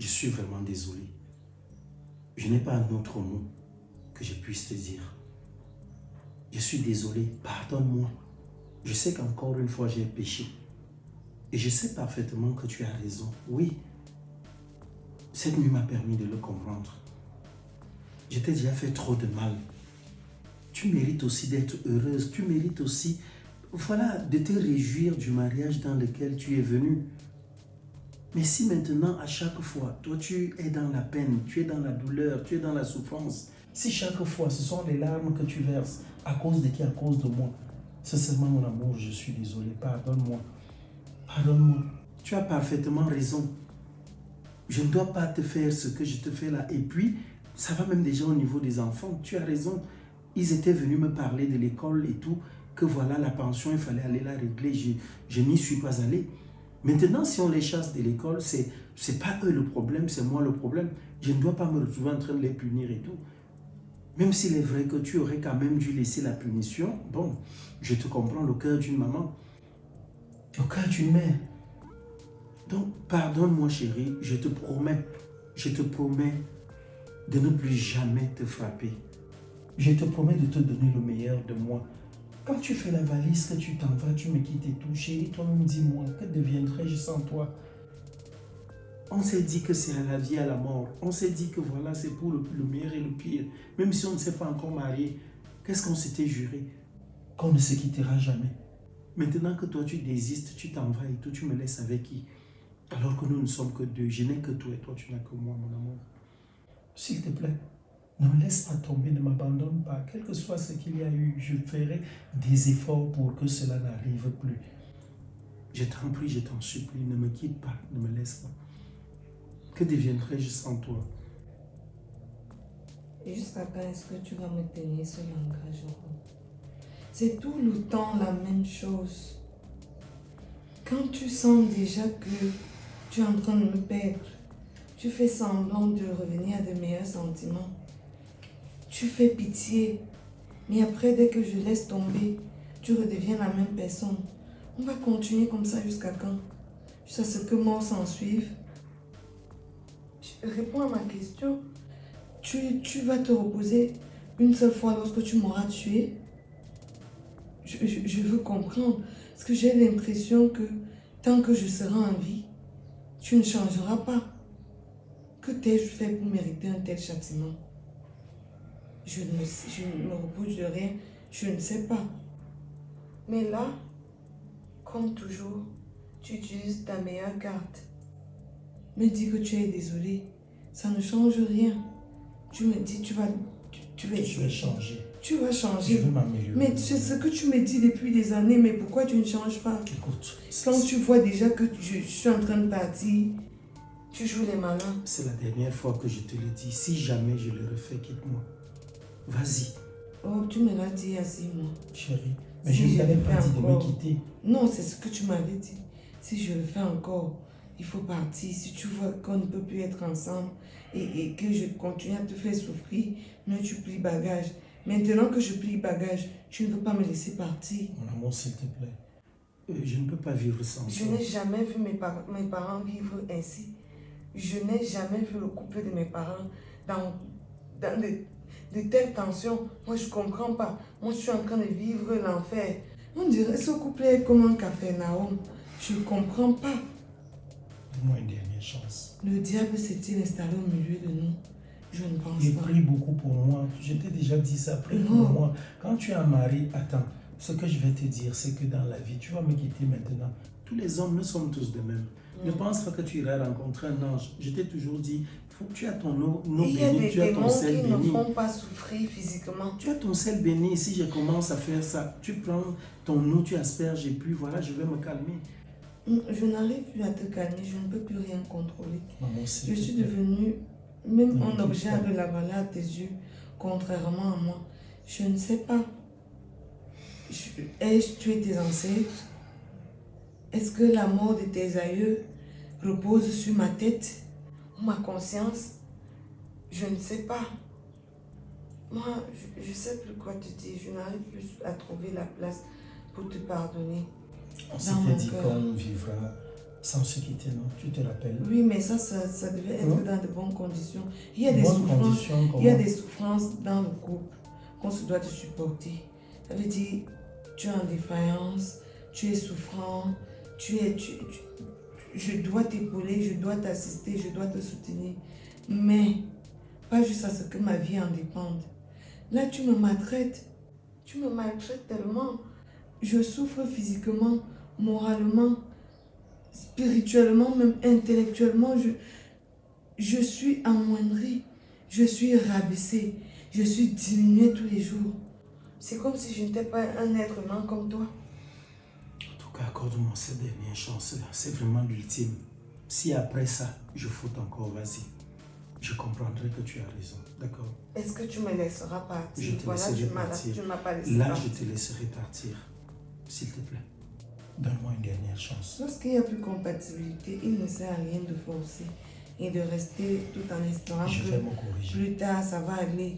je suis vraiment désolé. Je n'ai pas un autre mot que je puisse te dire. Je suis désolé, pardonne-moi. Je sais qu'encore une fois j'ai péché. Et je sais parfaitement que tu as raison. Oui, cette nuit m'a permis de le comprendre. Je t'ai déjà fait trop de mal. Tu mérites aussi d'être heureuse. Tu mérites aussi, voilà, de te réjouir du mariage dans lequel tu es venue. Mais si maintenant, à chaque fois, toi tu es dans la peine, tu es dans la douleur, tu es dans la souffrance, si chaque fois ce sont les larmes que tu verses, à cause de qui? À cause de moi. Sincèrement, mon amour, je suis désolé. Pardonne-moi. Pardonne-moi. Tu as parfaitement raison. Je ne dois pas te faire ce que je te fais là. Et puis, ça va même déjà au niveau des enfants. Tu as raison. Ils étaient venus me parler de l'école et tout, que voilà, la pension, il fallait aller la régler. Je n'y suis pas allé. Maintenant, si on les chasse de l'école, c'est pas eux le problème, c'est moi le problème. Je ne dois pas me retrouver en train de les punir et tout. Même s'il est vrai que tu aurais quand même dû laisser la punition, bon, je te comprends, le cœur d'une maman, le cœur d'une mère. Donc, pardonne-moi chérie, je te promets de ne plus jamais te frapper. Je te promets de te donner le meilleur de moi. Quand tu fais la valise, que tu t'en vas, tu me quittes et tout, chérie, toi-même dis-moi, que deviendrais-je sans toi? On s'est dit que c'est à la vie, à la mort. On s'est dit que voilà, c'est pour le meilleur et le pire. Même si on ne s'est pas encore marié, qu'est-ce qu'on s'était juré? Qu'on ne se quittera jamais. Maintenant que toi tu désistes, tu t'en vas et tout, tu me laisses avec qui? Alors que nous ne sommes que deux. Je n'ai que toi et toi tu n'as que moi, mon amour. S'il te plaît, ne me laisse pas tomber, ne m'abandonne pas. Quel que soit ce qu'il y a eu, je ferai des efforts pour que cela n'arrive plus. Je t'en prie, je t'en supplie, ne me quitte pas, ne me laisse pas. Que deviendrais-je sans toi? Et jusqu'à quand est-ce que tu vas me tenir ce langage? C'est tout le temps la même chose. Quand tu sens déjà que tu es en train de me perdre, tu fais semblant de revenir à de meilleurs sentiments. Tu fais pitié. Mais après, dès que je laisse tomber, tu redeviens la même personne. On va continuer comme ça jusqu'à quand? Jusqu'à ce que mort s'en suive. Réponds à ma question. Tu vas te reposer une seule fois lorsque tu m'auras tué? Je veux comprendre. Parce que j'ai l'impression que tant que je serai en vie, tu ne changeras pas. Que t'ai-je fait pour mériter un tel châtiment? Je ne me repose de rien. Je ne sais pas. Mais là, comme toujours, tu utilises ta meilleure carte. Me dis que tu es désolé. Ça ne change rien. Tu me dis tu vas changer. Tu vas changer. Je veux m'améliorer. Mais c'est ce que tu me dis depuis des années, mais pourquoi tu ne changes pas? Écoute, quand tu vois déjà que je suis en train de partir, tu joues les malins. C'est la dernière fois que je te le dis. Si jamais je le refais, quitte-moi. Vas-y. Oh, tu me l'as dit il y a 6 mois. Chérie, mais je ne t'avais pas dit de me quitter. Non, c'est ce que tu m'avais dit. Si je le fais encore, il faut partir. Si tu vois qu'on ne peut plus être ensemble et que je continue à te faire souffrir, mais tu plies bagage. Maintenant que je plie bagage, tu ne veux pas me laisser partir. Mon amour, s'il te plaît. Je ne peux pas vivre sans toi. Je n'ai jamais vu mes parents vivre ainsi. Je n'ai jamais vu le couple de mes parents dans de telles tensions. Moi, je ne comprends pas. Moi, je suis en train de vivre l'enfer. On dirait ce couple est comme un Capharnaüm. Je ne comprends pas. Donne-moi une dernière chance. Le diable s'est-il installé au milieu de nous? Je ne pense pas. Et prie beaucoup pour moi. Je t'ai déjà dit ça, prie pour moi. Quand tu es un mari, attends. Ce que je vais te dire, c'est que dans la vie, tu vas me quitter maintenant. Tous les hommes ne sont tous de même. Ne pense pas que tu iras rencontrer un ange. Je t'ai toujours dit, tu as ton eau béni, tu as ton sel béni. Il y a des démons qui ne font pas souffrir physiquement. Tu as ton sel béni. Si je commence à faire ça, tu prends ton eau, tu asperges et puis voilà, je vais me calmer. Je n'arrive plus à te calmer, je ne peux plus rien contrôler. Maman, je suis devenue même un objet de la valeur à tes yeux, contrairement à moi. Je ne sais pas. Ai-je tué tes ancêtres? Est-ce que la mort de tes aïeux repose sur ma tête ou ma conscience? Je ne sais pas. Moi, je ne sais plus quoi te dire. Je n'arrive plus à trouver la place pour te pardonner. On s'était dit qu'on vivra sans se quitter, non? Tu te rappelles? Oui, mais ça devait être dans de bonnes conditions. Il y a des Bonnes souffrances. conditions, Il y a comment? des souffrances dans le couple qu'on se doit de supporter. Ça veut dire, tu es en défaillance, tu es souffrant, je dois t'épauler, je dois t'assister, je dois te soutenir. Mais pas juste à ce que ma vie en dépende. Là, tu me maltraites. Tu me maltraites tellement. Je souffre physiquement, moralement, spirituellement, même intellectuellement. Je suis amoindrie. Je suis rabaissée. Je suis diminuée tous les jours. C'est comme si je n'étais pas un être humain comme toi. En tout cas, accorde-moi cette dernière chance-là. C'est vraiment l'ultime. Si après ça, je faute encore, vas-y. Je comprendrai que tu as raison, d'accord? Est-ce que tu me laisseras partir? Je te laisserai partir. Tu ne m'as pas laissé Là, partir. je te laisserai partir. S'il te plaît. Donne-moi une dernière chance. Lorsqu'il n'y a plus compatibilité, il ne sert à rien de forcer et de rester tout en espérant Je vais que me corriger. plus tard, ça va aller.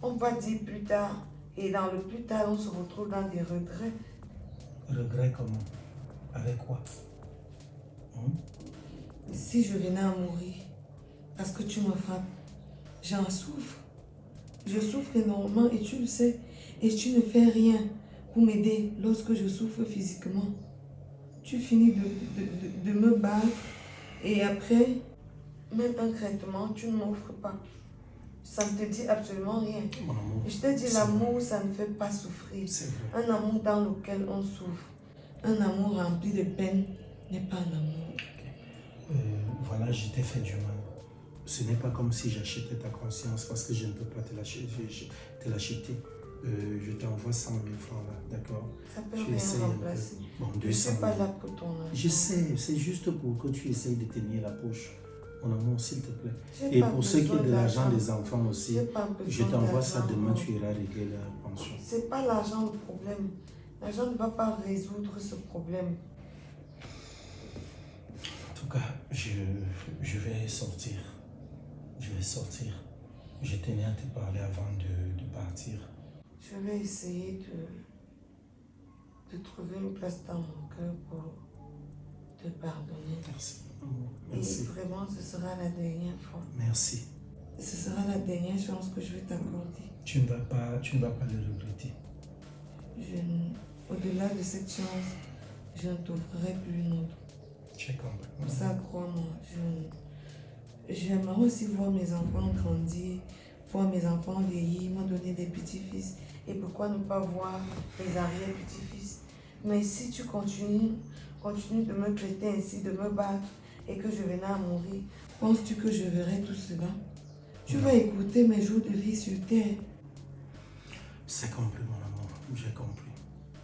On va dire plus tard. Et dans le plus tard, on se retrouve dans des regrets. Regret comment? Avec quoi? Si je venais à mourir, parce que tu me frappes, j'en souffre. Je souffre énormément et tu le sais. Et tu ne fais rien pour m'aider lorsque je souffre physiquement. Tu finis de me battre et après, même un traitement, tu ne m'offres pas. Ça ne te dit absolument rien. Mon amour. Je te dis, l'amour, ça ne fait pas souffrir. C'est vrai. Un amour dans lequel on souffre, un amour rempli de peine n'est pas un amour. Voilà, je t'ai fait du mal. Ce n'est pas comme si j'achetais ta conscience parce que je ne peux pas te l'acheter. Je t'envoie 100 000 francs là, d'accord? Ça peut Tu rien essayes un peu. remplacer. Bon, Je ne 200 suis 000. pas là pour ton argent. Je sais, c'est juste pour que tu essayes de tenir la poche. Mon amour, s'il te plaît. J'ai Et pas pour ce qui est besoin de l'argent d'argent. des enfants aussi, J'ai pas besoin je t'envoie ça d'argent, demain, non. tu iras régler la pension. C'est pas l'argent le problème. L'argent ne va pas résoudre ce problème. En tout cas, je vais sortir. Je vais sortir. Je tenais à te parler avant de partir. Je vais essayer de trouver une place dans mon cœur pour te pardonner. Merci. Et Merci. vraiment, ce sera la dernière fois. Merci. Ce sera la dernière chance que je vais t'accorder. Tu ne vas pas le regretter. Au-delà de cette chance, je ne t'offrirai plus une autre. J'ai compris. Ça, crois-moi, j'aimerais aussi voir mes enfants grandir, voir mes enfants vieillir, me donner des petits-fils. Et pourquoi ne pas voir mes arrière-petits-fils? Mais si tu continues de me traiter ainsi, de me battre, et que je venais à mourir, penses-tu que je verrai tout cela? Tu vas écouter mes jours de vie sur terre. C'est compris, mon amour. J'ai compris.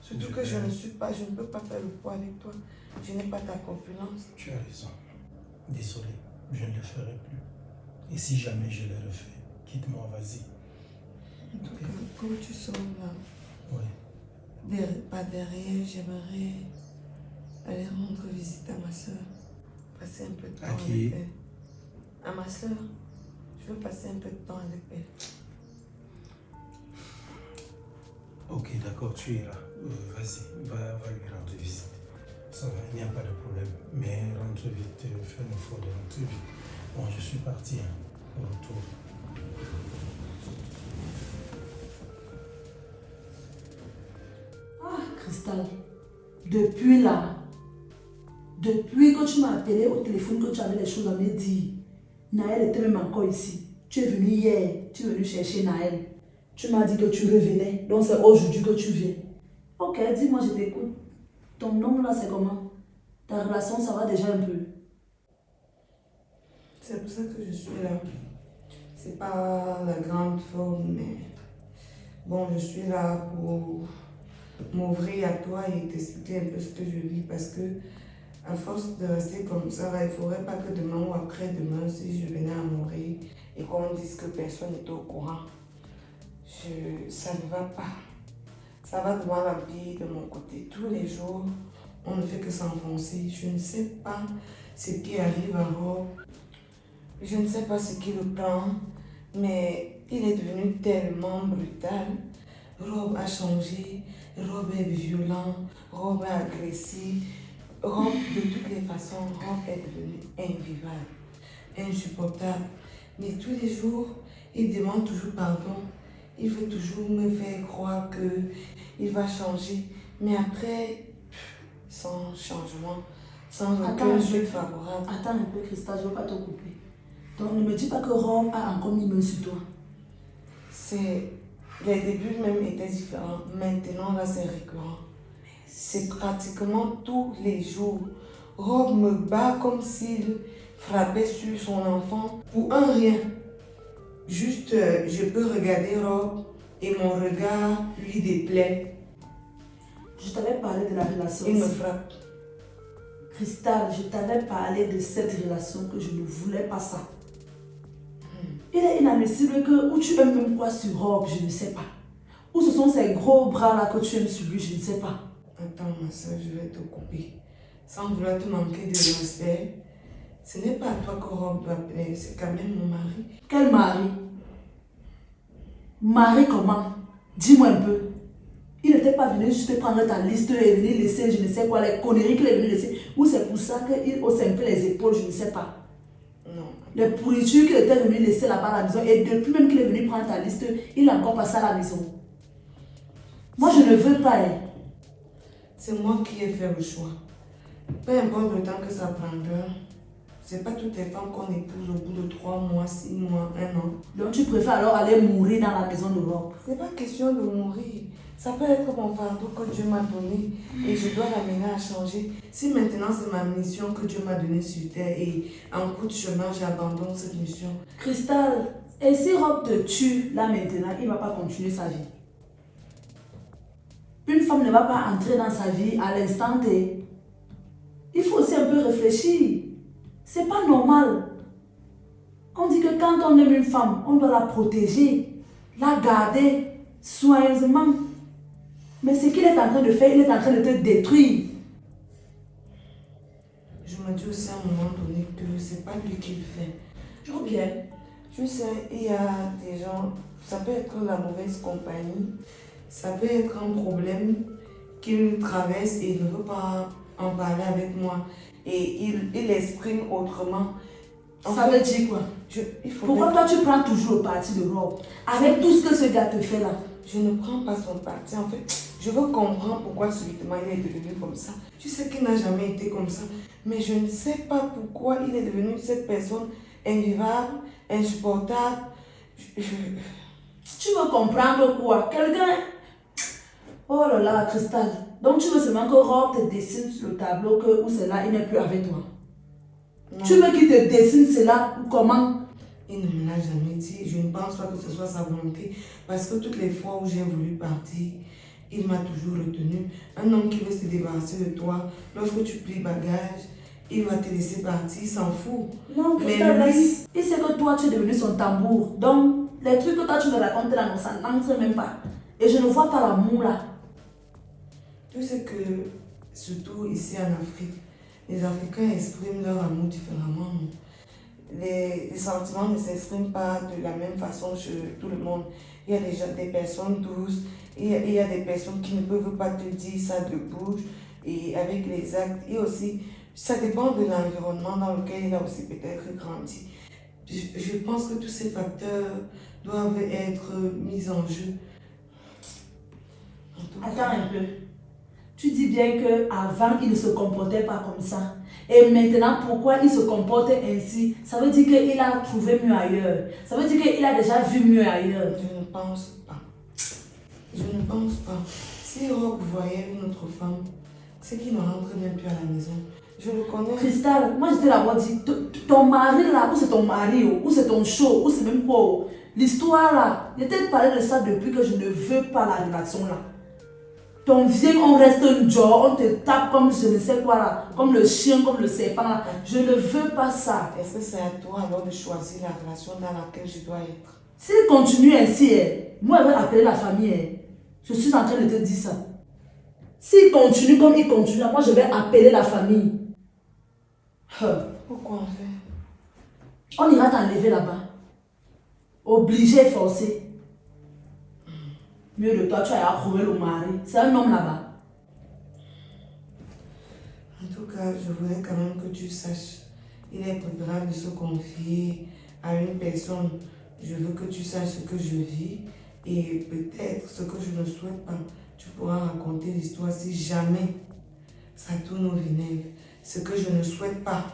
Surtout que je ne peux pas faire le poids avec toi. Je n'ai pas ta corpulence. Tu as raison. Désolé, je ne le ferai plus. Et si jamais je le refais, quitte-moi, vas-y. En tout cas, comme tu sors là, Oui. pas derrière, j'aimerais aller rendre visite à ma soeur. Passer un peu de temps À qui? avec elle. À ma soeur. Je veux passer un peu de temps avec elle. Ok, d'accord, tu es là. Vas-y, va lui rendre visite. Ça va, il n'y a pas de problème. Mais rentre vite, fais un effort de rentrer vite. Bon, je suis parti, hein, au retour. Cristal, depuis là, depuis que tu m'as appelé au téléphone, que tu avais les choses à me dire, Naël était même encore ici. Tu es venu hier, tu es venu chercher Naël. Tu m'as dit que tu revenais, donc c'est aujourd'hui que tu viens. Ok, dis-moi, je t'écoute. Ton nom là, c'est comment? Ta relation, ça va déjà un peu? C'est pour ça que je suis là. C'est pas la grande forme, mais bon, je suis là pour m'ouvrir à toi et t'expliquer un peu ce que je vis parce que à force de rester comme ça, il ne faudrait pas que demain ou après-demain, si je venais à mourir et qu'on dise que personne n'était au courant. Ça ne va pas. Ça va de mal en pire de mon côté. Tous les jours, on ne fait que s'enfoncer. Je ne sais pas ce qui arrive à Rob. Je ne sais pas ce qui le prend, mais il est devenu tellement brutal. Rob a changé, Rob est violent, Rob est agressif. Rob, de toutes les façons, Rob est devenu invivable, insupportable. Mais tous les jours, il demande toujours pardon. Il veut toujours me faire croire qu'il va changer. Mais après, sans changement, sans aucun suite favorable. Attends un peu, Christa, je ne veux pas te couper. Donc ne me dis pas que Rob a encore mis main sur toi. Les débuts même étaient différents. Maintenant, là, c'est récurrent. C'est pratiquement tous les jours. Rob me bat comme s'il frappait sur son enfant pour un rien. Juste, je peux regarder Rob et mon regard lui déplaît. Je t'avais parlé de la relation. Il me frappe. Cristal, je t'avais parlé de cette relation que je ne voulais pas ça. Il est inadmissible que ou tu aimes même quoi sur Rob, je ne sais pas. Ou ce sont ces gros bras-là que tu aimes sur lui, je ne sais pas. Attends, ma soeur, je vais te couper. Sans vouloir te manquer de respect, ce n'est pas à toi que Rob doit plaire, c'est quand même mon mari. Quel mari? Mari comment? Dis-moi un peu. Il n'était pas venu juste prendre ta liste et venir laisser, je ne sais quoi, les conneries qu'il est venu laisser. Ou c'est pour ça qu'il hausse un peu les épaules, je ne sais pas. Non. Les pourritures qu'il était venu laisser là-bas à la maison, et depuis même qu'il est venu prendre ta liste, il a encore passé à la maison. Moi, je ne veux pas. C'est moi qui ai fait le choix. Peu importe le temps que ça prendra, c'est pas toutes les femmes qu'on épouse au bout de 3 mois, 6 mois, 1 an. Donc tu préfères alors aller mourir dans la maison de Rob? C'est pas question de mourir. Ça peut être mon fardeau que Dieu m'a donné et je dois l'amener à changer. Si maintenant c'est ma mission que Dieu m'a donnée sur terre et en coup de chemin j'abandonne cette mission. Cristal, et si Rob te tue là maintenant, il ne va pas continuer sa vie? Une femme ne va pas entrer dans sa vie à l'instant T. Il faut aussi un peu réfléchir. C'est pas normal. On dit que quand on aime une femme, on doit la protéger, la garder soigneusement. Mais ce qu'il est en train de faire, il est en train de te détruire. Je me dis aussi à un moment donné que c'est pas lui qui le fait. Ok. Je sais, il y a des gens, ça peut être la mauvaise compagnie, ça peut être un problème qu'il traverse et il ne veut pas en parler avec moi. Et il l'exprime autrement. Ça veut dire quoi? Pourquoi toi tu prends toujours le parti de Rob? Avec tout ce que ce gars te fait là. Je ne prends pas son parti. En fait, je veux comprendre pourquoi subitement il est devenu comme ça. Tu sais qu'il n'a jamais été comme ça. Mais je ne sais pas pourquoi il est devenu cette personne invivable, insupportable. Tu veux comprendre quoi? Quelqu'un... Oh là là, Cristal. Donc tu veux seulement que Rob te dessine sur le tableau que où c'est là, il n'est plus avec toi? Non. Tu veux qu'il te dessine cela ou comment? Il ne me l'a jamais dit. Je ne pense pas que ce soit sa volonté. Parce que toutes les fois où j'ai voulu partir, il m'a toujours retenu. Un homme qui veut se débarrasser de toi, lorsque tu plies bagage, il va te laisser partir, il s'en fout. Non, Cristal, il sait que toi tu es devenu son tambour. Donc, les trucs que toi tu me racontes là, non, ça n'entre même pas. Et je ne vois pas l'amour là. Tu sais que, surtout ici en Afrique, les Africains expriment leur amour différemment. Les sentiments ne s'expriment pas de la même façon chez tout le monde. Il y a des personnes douces, il y a des personnes qui ne peuvent pas te dire ça de bouche et avec les actes. Et aussi, ça dépend de l'environnement dans lequel il a aussi peut-être grandi. Je pense que tous ces facteurs doivent être mis en jeu. Attends un peu. Tu dis bien qu'avant, il ne se comportait pas comme ça. Et maintenant, pourquoi il se comporte ainsi? Ça veut dire qu'il a trouvé mieux ailleurs. Ça veut dire qu'il a déjà vu mieux ailleurs. Je ne pense pas. Je ne pense pas. Si Rob voyait une autre femme, c'est qu'il ne rentre même plus à la maison. Je le connais. Cristal, moi je t'ai d'abord dit, ton mari là, ou c'est ton mari, ou c'est ton show, ou c'est même quoi. L'histoire là, je t'ai parlé de ça depuis que je ne veux pas la relation là. Ton vient, on reste un jour, on te tape comme je ne sais quoi là, comme le chien, comme le serpent là. Je ne veux pas ça. Est-ce que c'est à toi alors de choisir la relation dans laquelle je dois être? S'il continue ainsi, moi je vais appeler la famille. Je suis en train de te dire ça. S'il continue comme il continue, moi je vais appeler la famille. Pourquoi on fait? On ira t'enlever là-bas. Obligé, forcé. Mieux de toi, tu as trouvé le mari. C'est un homme là-bas. En tout tout cas, je voudrais quand même que tu saches. Il est préférable de se confier à une personne. Je veux que tu saches ce que je vis et peut-être ce que je ne souhaite pas. Tu pourras raconter l'histoire si jamais ça tourne au vinaigre. Ce que je ne souhaite pas.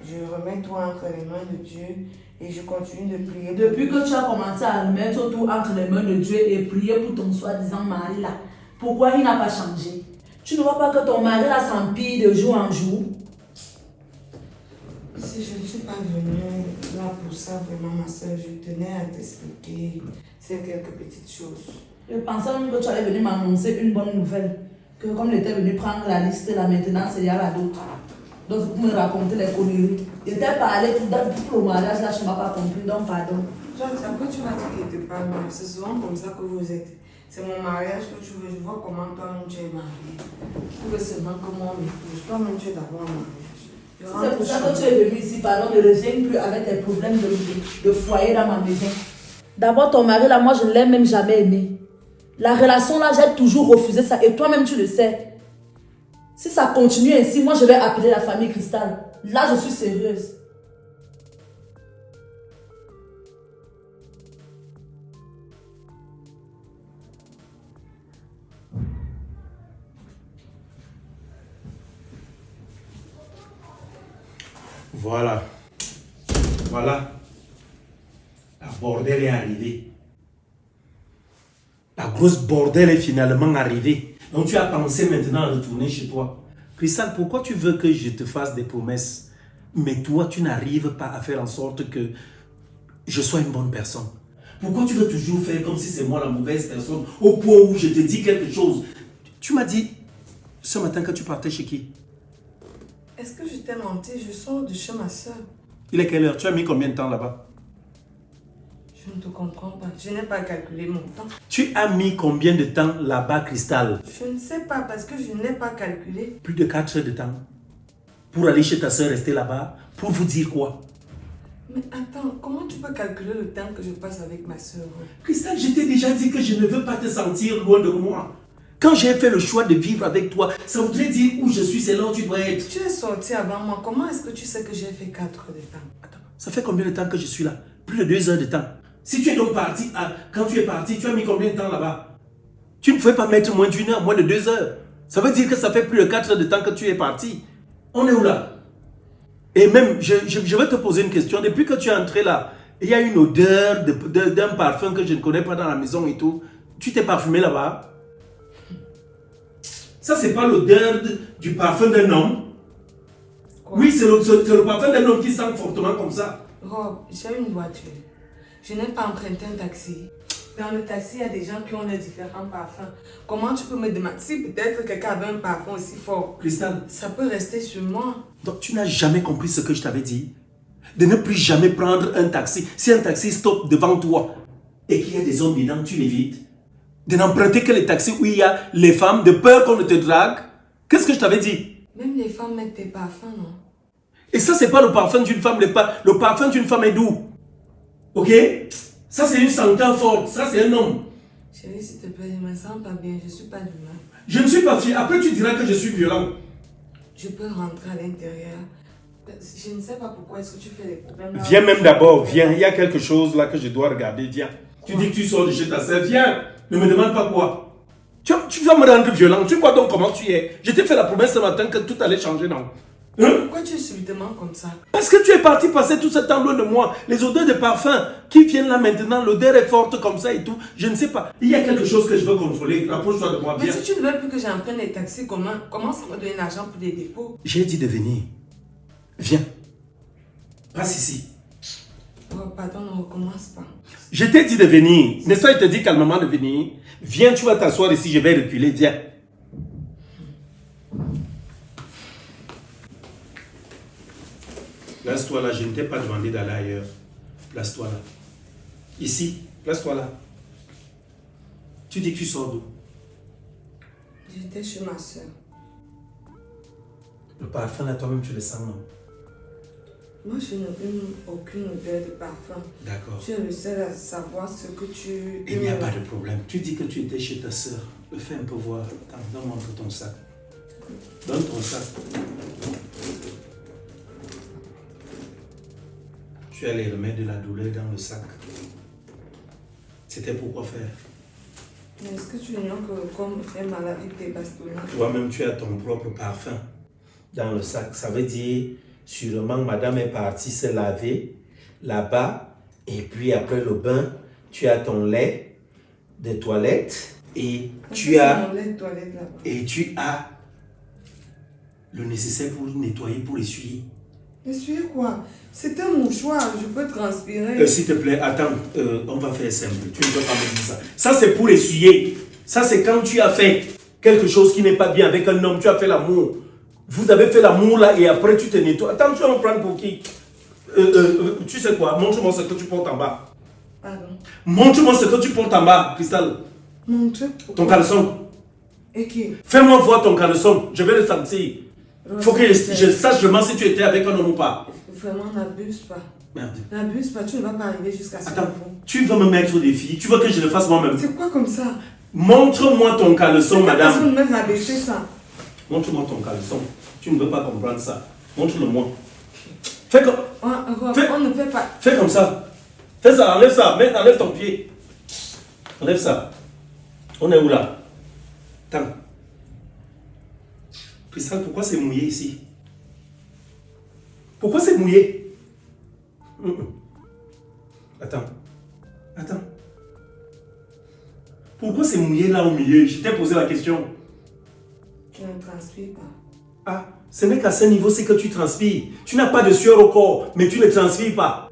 Je remets toi entre les mains de Dieu et je continue de prier. Depuis que tu as commencé à mettre tout entre les mains de Dieu et prier pour ton soi-disant mari là, pourquoi il n'a pas changé? Tu ne vois pas que ton mari là s'empire de jour en jour? Si je ne suis pas venue là pour ça, vraiment, ma soeur, je tenais à t'expliquer ces quelques petites choses. Je pensais même que tu allais venir m'annoncer une bonne nouvelle. Que comme il était venu prendre la liste là, maintenant c'est y a d'autres. Donc vous me racontez les conneries. Il était parlé pour le mariage là, je ne m'ai pas compris, donc pardon. Après tu m'as dit qu'il n'était pas mal. C'est souvent comme ça que vous êtes. C'est mon mariage que tu veux. Je vois comment toi-même tu es marié. Tu veux seulement que moi m'épouse. Toi-même tu es d'abord marié. C'est pour ça que tu es venu ici, pardon, ne reviens plus avec tes problèmes de foyer dans ma maison. D'abord, ton mari, là, moi, je ne l'ai même jamais aimé. La relation, là, j'ai toujours refusé ça. Et toi-même, tu le sais. Si ça continue ainsi, moi, je vais appeler la famille Cristal. Là, je suis sérieuse. Voilà. Voilà. La bordel est arrivée. La grosse bordel est finalement arrivée. Donc tu as pensé maintenant à retourner chez toi. Cristal, pourquoi tu veux que je te fasse des promesses, mais toi tu n'arrives pas à faire en sorte que je sois une bonne personne? Pourquoi tu veux toujours faire comme si c'est moi la mauvaise personne au point où je te dis quelque chose? Tu m'as dit ce matin que tu partais chez qui? Est-ce que je t'ai menti? Je sors de chez ma soeur. Il est quelle heure? Tu as mis combien de temps là-bas? Je ne te comprends pas. Je n'ai pas calculé mon temps. Tu as mis combien de temps là-bas, Cristal? Je ne sais pas parce que je n'ai pas calculé. Plus de 4 heures de temps. Pour aller chez ta soeur, rester là-bas. Pour vous dire quoi? Mais attends, comment tu peux calculer le temps que je passe avec ma soeur? Cristal, je t'ai déjà dit que je ne veux pas te sentir loin de moi. Quand j'ai fait le choix de vivre avec toi, ça voudrait dire où je suis, c'est là où tu dois être. Tu es sorti avant moi. Comment est-ce que tu sais que j'ai fait 4 heures de temps? Attends, ça fait combien de temps que je suis là? Plus de 2 heures de temps. Si tu es donc parti, quand tu es parti, tu as mis combien de temps là-bas? Tu ne pouvais pas mettre moins d'1 heure, moins de 2 heures. Ça veut dire que ça fait plus de 4 heures de temps que tu es parti. On est où là? Et même, je vais te poser une question. Depuis que tu es entré là, il y a une odeur d'un parfum que je ne connais pas dans la maison et tout. Tu t'es parfumé là-bas? Ça, c'est pas l'odeur du parfum d'un homme. Quoi? Oui, c'est le parfum d'un homme qui sent fortement comme ça. Rob, j'ai une voiture. Je n'ai pas emprunté un taxi. Dans le taxi, il y a des gens qui ont les différents parfums. Comment tu peux me demander si peut-être quelqu'un avait un parfum aussi fort? Cristal, ça peut rester sur moi. Donc tu n'as jamais compris ce que je t'avais dit? De ne plus jamais prendre un taxi. Si un taxi stoppe devant toi et qu'il y a des hommes dedans, tu l'évites. De n'emprunter que les taxis où il y a les femmes, de peur qu'on ne te drague. Qu'est-ce que je t'avais dit? Même les femmes mettent des parfums, non? Et ça, c'est pas le parfum d'une femme. Le parfum d'une femme est doux. Ok? Ça, c'est une senteur forte. Ça, c'est un homme. Chérie, s'il te plaît, je me sens pas bien. Je suis pas d'humeur. Je ne suis pas fier. Après, tu diras que je suis violent. Je peux rentrer à l'intérieur. Je ne sais pas pourquoi est-ce que tu fais des problèmes là. Viens même d'abord. Viens. Il y a quelque chose là que je dois regarder. Viens. Tu dis que tu sors de chez ta sœur. Viens. Ne me demande pas quoi. Tu vas me rendre violent. Tu vois donc comment tu es. Je t'ai fait la promesse ce matin que tout allait changer, non? Hein? Pourquoi tu es subitement comme ça? Parce que tu es parti passer tout ce temps loin de moi. Les odeurs de parfum qui viennent là maintenant, l'odeur est forte comme ça et tout. Je ne sais pas. Il y a quelque chose que je veux contrôler. Rapproche-toi de moi, viens. Mais si tu ne veux plus que j'emprunte les taxis, comment ça me donne l'argent pour des dépôts? J'ai dit de venir. Viens. Passe ici. Oh, pardon, ne recommence pas. Je t'ai dit de venir. N'est-ce pas, je te dis calmement de venir. Viens, tu vas t'asseoir ici, je vais reculer. Viens. Place-toi là, je ne t'ai pas demandé d'aller ailleurs. Place-toi là. Ici, place-toi là. Tu dis que tu sors d'où? J'étais chez ma soeur. Le parfum là, toi-même tu le sens, non? Moi, je n'ai aucune odeur de parfum. D'accord. Tu es le seul à savoir ce que tu... Il n'y a pas de problème. Tu dis que tu étais chez ta soeur. Le fais un peu voir. Attends, donne-moi un peu ton sac. Donne ton sac. Tu as les remèdes de la douleur dans le sac. C'était pour quoi faire? Mais est-ce que tu ignores que le corps me fait mal avec tes bastonnets? Toi-même, tu as ton propre parfum dans le sac. Ça veut dire, sûrement, madame est partie se laver là-bas. Et puis, après le bain, tu as ton lait de toilette. Et tu as... Mon lait de toilette là-bas. Et tu as le nécessaire pour nettoyer, pour essuyer. Essuyer quoi? C'est un mouchoir, je peux transpirer. S'il te plaît, attends, on va faire simple. Tu ne peux pas me dire ça. Ça, c'est pour essuyer. Ça, c'est quand tu as fait quelque chose qui n'est pas bien avec un homme. Tu as fait l'amour. Vous avez fait l'amour là et après tu te nettoies. Attends, tu vas me prendre pour qui? Tu sais quoi? Montre-moi ce que tu portes en bas. Pardon? Montre-moi ce que tu portes en bas, Cristal. Montre? Ton caleçon. Et qui? Fais-moi voir ton caleçon. Je vais le sentir. Il faut que je sache vraiment si tu étais avec un homme ou pas. Vraiment, n'abuse pas. Merde. N'abuse pas, tu ne vas pas arriver jusqu'à ce Attends, niveau. tu veux me mettre au défi? Tu veux que je le fasse moi-même? C'est quoi comme ça? Montre-moi ton caleçon, madame. Personne ne me rabaisser ça. Montre-moi ton caleçon. Tu ne veux pas comprendre ça. Montre-le-moi. Fais comme... On ne fait pas. Fais comme ça. Fais ça, enlève ça. Enlève ton pied. Enlève ça. On est où là? Attends. Cristal, pourquoi c'est mouillé ici? Pourquoi c'est mouillé? Attends. Attends. Pourquoi c'est mouillé là au milieu? Je t'ai posé la question. Tu ne transpires pas. Ah, ce n'est qu'à ce niveau, c'est que tu transpires. Tu n'as pas de sueur au corps, mais tu ne transpires pas.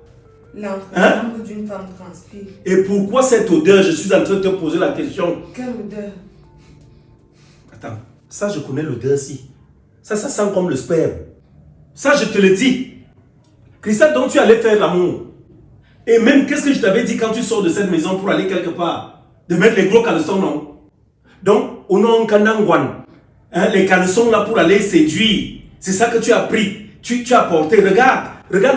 L'entre d'une femme transpire. Et pourquoi cette odeur? Je suis en train de te poser la question. Quelle odeur? Attends, ça je connais l'odeur-ci. Ça sent comme le sperme. Ça, je te le dis. Cristal, donc tu allais faire l'amour. Et même, qu'est-ce que je t'avais dit quand tu sors de cette maison pour aller quelque part? De mettre les gros caleçons, non? Donc, au nom de Kanangwan, les caleçons là pour aller séduire. C'est ça que tu as pris. Tu as porté. Regarde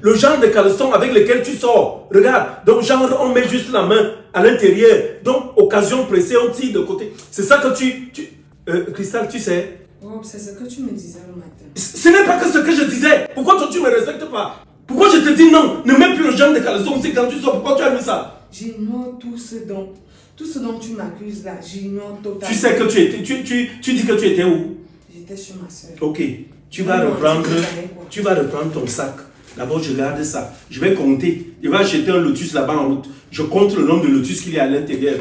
le genre de caleçon avec lequel tu sors. Regarde. Donc, genre, on met juste la main à l'intérieur. Donc, occasion pressée, on tire de côté. C'est ça que Cristal, tu sais. Rob, c'est ce que tu me disais le matin. Ce n'est pas que ce que je disais. Pourquoi toi tu ne me respectes pas? Pourquoi je te dis non? Ne mets plus le genre de caleçon aussi quand tu sors. Pourquoi tu as mis ça? J'ignore tout ce dont tu m'accuses là. J'ignore totalement. Tu sais que tu étais. Tu dis que tu étais où? J'étais chez ma soeur. Ok. Tu vas reprendre ton sac. D'abord, je garde ça. Je vais compter. Je vais acheter un lotus là-bas en route. Je compte le nombre de lotus qu'il y a à l'intérieur.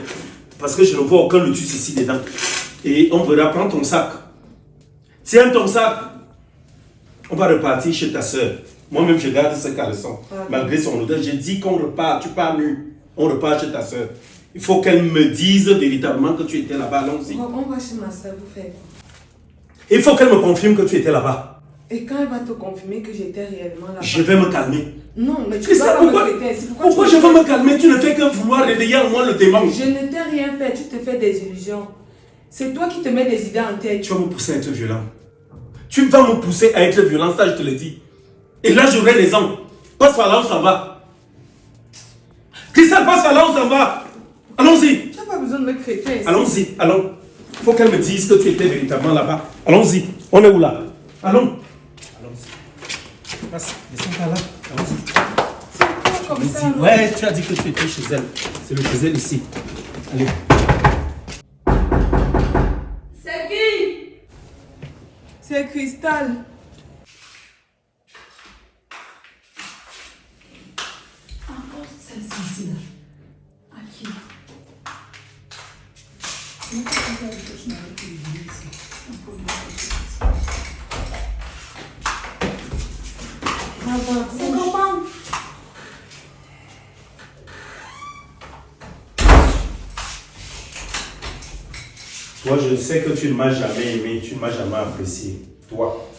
Parce que je ne vois aucun lotus ici dedans. Et on verra. Prendre ton sac. Tiens ton sac. On va repartir chez ta soeur. Moi-même, je garde ce caleçon. Malgré son odeur, j'ai dit qu'on repart. Tu pars nu. On repart chez ta soeur. Il faut qu'elle me dise véritablement que tu étais là-bas. Allons-y. On va chez ma soeur, vous faites quoi? Il faut qu'elle me confirme que tu étais là-bas. Et quand elle va te confirmer que j'étais réellement là-bas? Je vais me calmer. Non, mais tu vas pas me traiter ainsi. Pourquoi je veux me calmer? Tu ne fais que vouloir réveiller en moi le démon. Je ne t'ai rien fait. Tu te fais des illusions. C'est toi qui te mets des idées en tête. Tu vas me pousser à être violent. Tu vas me pousser à être violent, ça je te le dis. Et là j'aurai raison. Passe par là, on s'en va. Cristal, passe par là, on s'en va. Allons-y. Tu n'as pas besoin de me traiter ainsi. Allons-y, allons. Il faut qu'elle me dise que tu étais véritablement là-bas. Allons-y. On est où là? Allons. Allons-y. Passe, descends par là. Allons-y. C'est quoi comme ça? Ouais, tu as dit que tu étais chez elle. C'est le chez elle ici. Allez. C'est qui? C'est Cristal. Encore celle-ci là. À qui? C'est comment? Toi, je sais que tu ne m'as jamais aimé, tu ne m'as jamais apprécié. Toi.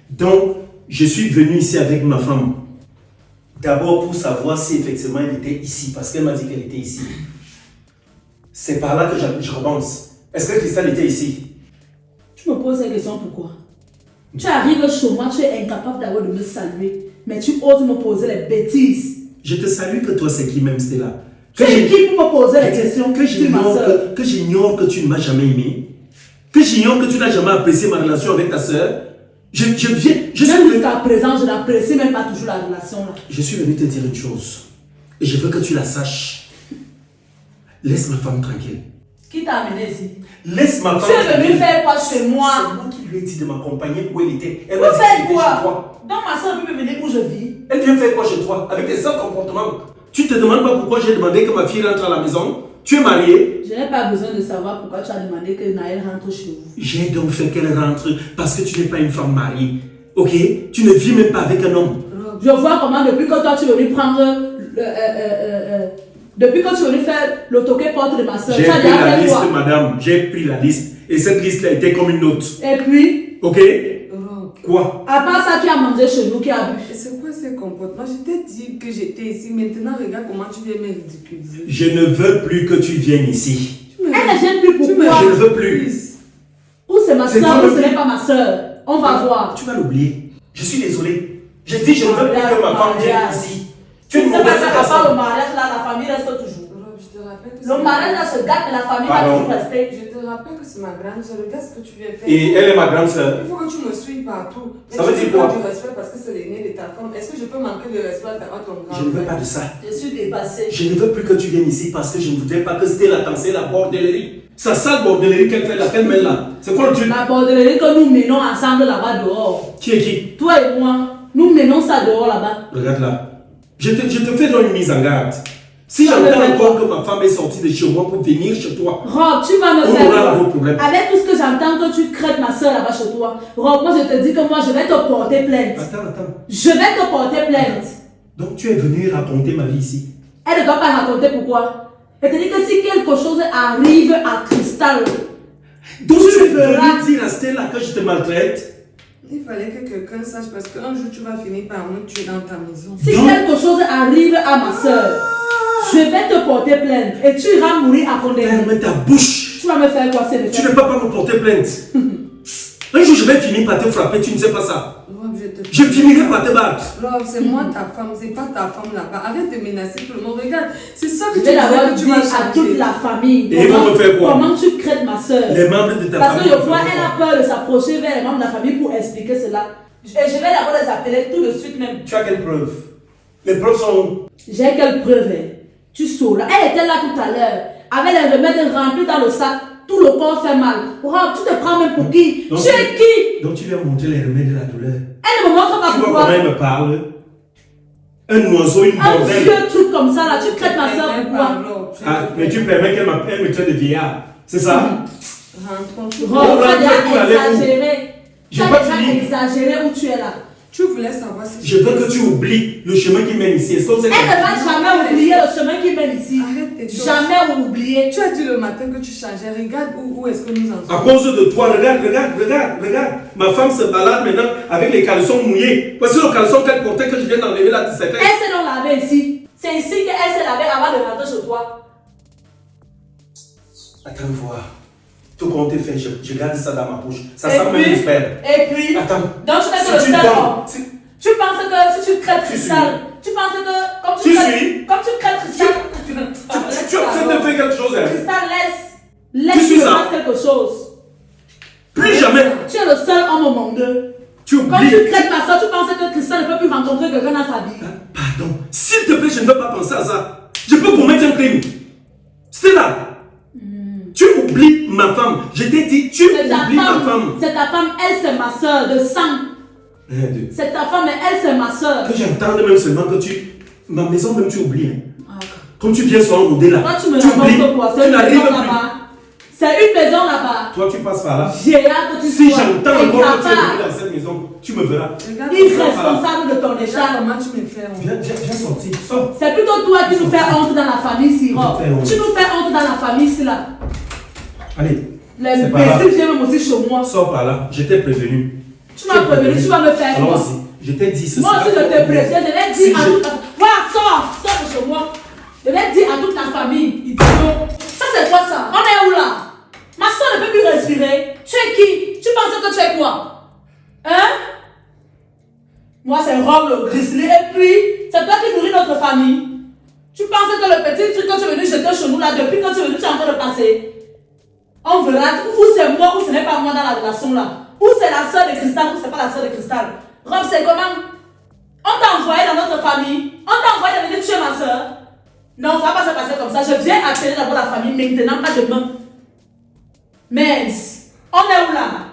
Donc, je suis venu ici avec ma femme. D'abord pour savoir si effectivement elle était ici, parce qu'elle m'a dit qu'elle était ici. C'est par là que je repense. Est-ce que Cristal était ici? Tu me poses la question pourquoi? Tu arrives chez moi, tu es incapable d'abord de me saluer, mais tu oses me poser les bêtises. Je te salue que toi c'est qui même Stella? Tu es qui pour me poser les questions? Que j'ignore que tu ne m'as jamais aimé. Que j'ignore que tu n'as jamais apprécié ma relation avec ta soeur. Je suis Même jusqu'à présent, je n'apprécie même pas toujours la relation là. Je suis venu te dire une chose. Et je veux que tu la saches. Laisse ma femme tranquille. Qui t'a amené ici? Laisse ma femme Tu es venu tranquille. faire quoi chez moi? C'est moi qui lui ai dit de m'accompagner où elle était. Elle Vous m'a dit faites qu'elle était chez quoi? toi. Donc ma soeur peut venir où je vis. Elle vient faire quoi chez toi? Avec tes seuls comportements. Tu te demandes pas pourquoi j'ai demandé que ma fille rentre à la maison? Tu es marié? Je n'ai pas besoin de savoir pourquoi tu as demandé que Naël rentre chez vous. J'ai donc fait qu'elle rentre parce que tu n'es pas une femme mariée. Ok? Tu ne vis même pas avec un homme. Je vois comment depuis que toi tu es venu prendre depuis que tu es venu faire le toquet porte de ma soeur, J'ai tu as pris déjà la fait liste, quoi? madame. J'ai pris la liste. Et cette liste-là était comme une autre. Et puis, Ok? Rob, Quoi? à part ça, qui a mangé chez nous, qui a bu? c'est quoi ces comportements? Je t'ai dit que j'étais ici. Maintenant, regarde comment tu viens me ridiculiser. Je ne veux plus que tu viennes ici. Tu me Elle ne vient plus tu me pourquoi? Je ne veux plus. ridiculises. Ou c'est ma C'est soeur toi ou le ce n'est plus. pas ma soeur. On va voir. Tu vas l'oublier. Je suis désolé. J'ai dit je ne veux plus que ma femme vienne ici. Tu es Tu une ne sais pas mauvaise que à part personne. le mariage là, la famille reste toujours. Rob, je te rappelle que Le mariage là se gâte, mais la famille va Pardon. toujours rester. Je te rappelle que c'est ma grande soeur. Regarde ce que tu viens faire. Et elle est ma grande sœur. Il faut que tu me suives partout. Mais Ça veut tu dire me quoi? donnes du respect parce que c'est l'aîné de ta femme. Est-ce que je peux manquer de respect à ton grand Je ne veux frère? pas de ça. Je suis dépassée. Je ne veux plus que tu viennes ici parce que je ne voudrais pas que Stella danser la bordellerie. Sa sale bordellerie qu'elle fait là, qu'elle met là. C'est quoi le truc? La bordellerie que nous menons ensemble là-bas dehors. Qui est qui? Toi et moi, nous menons ça dehors là-bas. Regarde là. Je te fais donc une mise en garde. Si Ça me j'entends fait encore que ma femme est sortie de chez moi pour venir chez toi, Rob, tu vas me on faire aura un quoi? gros problème. Avec tout ce que j'entends que tu crètes ma soeur là-bas chez toi. Rob, moi je te dis que moi je vais te porter plainte. Attends. Je vais te porter plainte. Donc tu es venu raconter ma vie ici. Elle ne doit pas raconter pourquoi. Elle te dit que si quelque chose arrive à Cristal, Donc tu es verras. venu dire à Stella que je te maltraite. Il fallait que quelqu'un sache parce qu'un jour tu vas finir par me tuer dans ta maison. si Donc- quelque chose arrive à ma soeur, je vais te porter plainte et tu iras mourir à condamner. Ferme ta bouche. Tu vas me faire quoi, c'est Tu ne peux pas me porter plainte. Un jour je vais finir par te frapper, tu ne sais pas ça. Rob, Je finirai par te battre. Rob, c'est moi ta femme, c'est pas ta femme là-bas. Arrête de menacer tout le monde. Regarde, c'est ça que Je tu vais d'abord disais que tu dire vas à toute changer. la famille Et ils vont me faire quoi? comment tu crètes ma soeur. Les membres de ta Parce que famille. je vont vois, faire elle a quoi? peur de s'approcher vers les membres de la famille pour expliquer cela. Et je vais d'abord les appeler tout de suite même. Tu as quelle preuve? Les preuves sont où? J'ai quelle preuve? Tu sauras. Elle était là tout à l'heure, avec les remèdes remplis dans le sac. Tout le corps fait mal. Rob, tu te prends même pour qui? Donc, Tu es qui? Donc tu lui as montré les remèdes de la douleur. Elle ne me montre pas Tu vois pourquoi. comment elle me parle? Un oiseau, une Un bordelle. vieux truc comme ça là, tu crètes ma soeur pourquoi? Ah, mais tu permets qu'elle me traite de vieillard. C'est ça? Rentrons. Rob, tu as rentre pour aller déjà où? exagéré. Tu J'ai as pas déjà fini. exagéré où tu es là. Tu voulais savoir si Je veux que tu oublies le chemin qui mène ici. Est-ce qu'on sait Elle ne va jamais oublier le chemin qui mène ici. Arrête tes choses. Jamais oublier. Tu as dit le matin que tu changeais. Regarde où est-ce que nous en À sommes. cause de toi, regarde. Ma femme se balade maintenant avec les caleçons mouillés. Voici le caleçon qu'elle portait que je viens d'enlever là, 17 ans. Elle s'est donc lavée ici. C'est ici qu'elle s'est lavée avant de rentrer chez toi. Attends voir. Tout compte est fait, je garde ça dans ma poche. Ça Et sent même puis- du fer. Et puis, Attends. donc tu fais que le C'est une seul dame. homme. Tu penses que si tu crèves Tu Cristal, tu penses que comme Tu tu crèves, suis. comme tu crèves Cristal, Tu as fait de faire quelque chose, hein? Cristal laisse suis qu'il ça. fasse quelque chose. Plus jamais. Tu es le seul homme au monde. Tu Quand oublies. tu crèves ma soeur, tu penses que Cristal ne peut plus rencontrer quelqu'un dans sa vie. Pardon. S'il te plaît, je ne veux pas penser à ça. Je peux commettre un crime. Stella. Tu oublies ma femme. Je t'ai dit, tu C'est ta oublies ma femme, femme. c'est ta femme, elle c'est ma soeur de sang. Rien de- C'est ta femme, mais elle c'est ma soeur. Que j'entende même seulement que tu. Ma maison, même tu oublies. Hein. Comme tu viens souvent rôder là. Toi tu me oublies. racontes quoi? C'est Tu une n'arrives maison plus. là-bas. C'est une maison là-bas. Toi, tu passes par là. Vieillard que tu Si sois. j'entends encore que tu es venu Incapable. dans cette maison, tu me verras. Regarde Irresponsable de ton regarde état. comment tu me fais. Viens sortir. Sors. C'est plutôt toi qui nous fais honte dans la famille, Siro. Je fais honte. Tu nous fais honte dans la famille, ici là. Allez. Les C'est pas grave. imbéciles viennent même aussi chez moi. Sors par là. Je t'ai prévenu. Tu m'as prévenu, tu vas me faire quoi? Allons-y. Je t'ai dit ce Moi sera aussi je ton te problème. préviens, je vais Si dire à je- toute la famille. Voilà, sors de chez moi. Je vais dire à toute la famille, idiot. Ça c'est quoi ça? On est où là? Ma soeur ne peut plus respirer. Tu es qui? Tu penses que tu es quoi? Hein? Moi c'est Rob le grizzly et puis c'est toi qui nourris notre famille. Tu penses que le petit truc que tu es venu jeter chez nous là, depuis que tu es venu, tu es en train de passer. On verra où c'est moi ou ce n'est pas moi dans la relation là. Ou c'est la soeur de Cristal, ou c'est pas la soeur de Cristal. Rob, c'est comment? On t'a envoyé dans notre famille. On t'a envoyé de venir tuer ma soeur. Non, ça va pas se passer comme ça. Je viens appeler d'abord la famille maintenant, pas demain. Mais, on est où là?